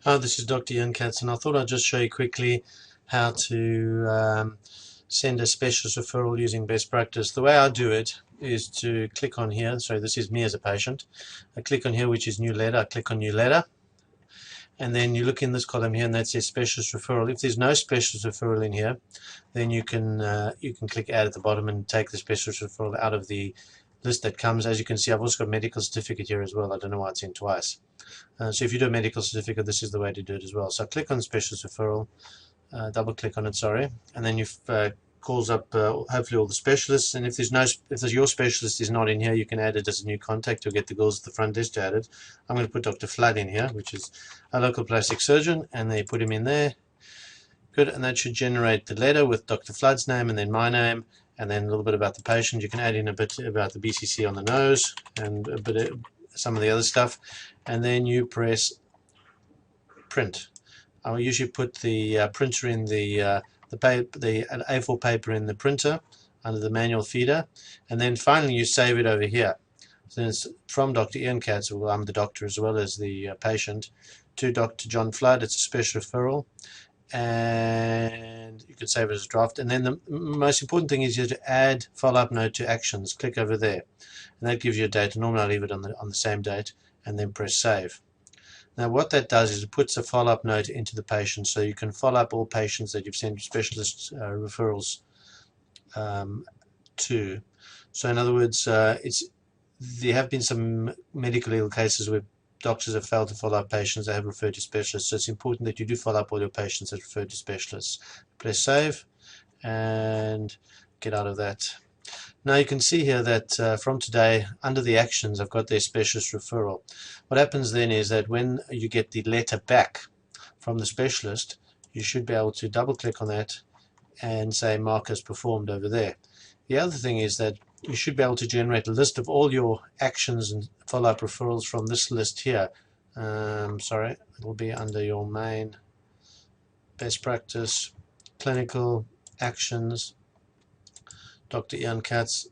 Hi, this is Dr. Ian Katz, and I thought I'd just show you quickly how to send a specialist referral using best practice. The way I do it is to click on here. Sorry, this is me as a patient. I click on here, which is new letter. I click on new letter, and then you look in this column here, and that says specialist referral. If there's no specialist referral in here, then you can click add at the bottom and take the specialist referral out of the list that comes. As you can see, I've also got a medical certificate here as well. I don't know why it's in twice. So if you do a medical certificate, this is the way to do it as well. So click on specialist referral, double click on it, sorry, and then you calls up hopefully all the specialists. And if your specialist is not in here, you can add it as a new contact or get the girls at the front desk to add it. I'm going to put Dr. Flood in here, which is a local plastic surgeon, and they put him in there. Good, and that should generate the letter with Dr. Flood's name and then my name, and then a little bit about the patient. You can add in a bit about the BCC on the nose and a bit of some of the other stuff, and then you press print. I will usually put the printer in the A4 paper in the printer under the manual feeder, and then finally you save it over here. So it's from Dr. Ian Katz, well, I'm the doctor as well as the patient, to Dr. John Flood. It's a special referral, and you can save it as a draft. And then the most important thing is you to add follow-up note to actions. Click over there, and that gives you a date. Normally I leave it on the same date, and then press save. Now what that does is it puts a follow-up note into the patient, so you can follow up all patients that you've sent specialist referrals to. So in other words, there have been some medical ill cases where doctors have failed to follow up patients they have referred to specialists, so it's important that you do follow up all your patients that referred to specialists. Press save and get out of that. Now you can see here that from today, under the actions, I've got their specialist referral. What happens then is that when you get the letter back from the specialist, you should be able to double click on that and say mark as performed over there. The other thing is that you should be able to generate a list of all your actions and follow-up referrals from this list here. Sorry, it will be under your main best practice, clinical actions, Dr. Ian Katz,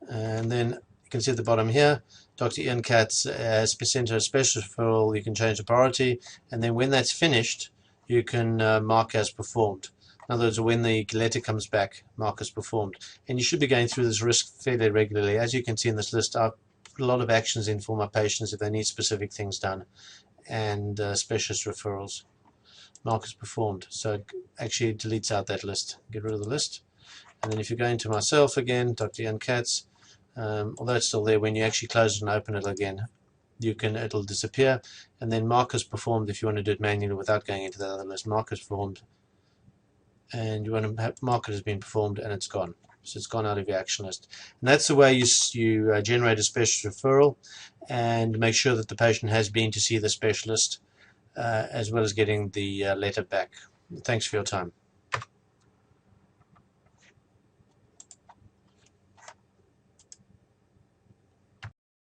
and then you can see at the bottom here, Dr. Ian Katz has sent a special referral. You can change the priority, and then when that's finished, you can mark as performed. In other words, when the letter comes back, mark as performed. And you should be going through this risk fairly regularly. As you can see in this list, I put a lot of actions in for my patients if they need specific things done, and specialist referrals. Mark as performed. So it actually deletes out that list. Get rid of the list. And then if you go into myself again, Dr. Ian Katz, although it's still there, when you actually close it and open it again, it'll disappear. And then mark as performed if you want to do it manually without going into that other list. Mark as performed. And you want to mark it as being performed, and it's gone. So it's gone out of your action list. And that's the way you generate a specialist referral and make sure that the patient has been to see the specialist as well as getting the letter back. Thanks for your time.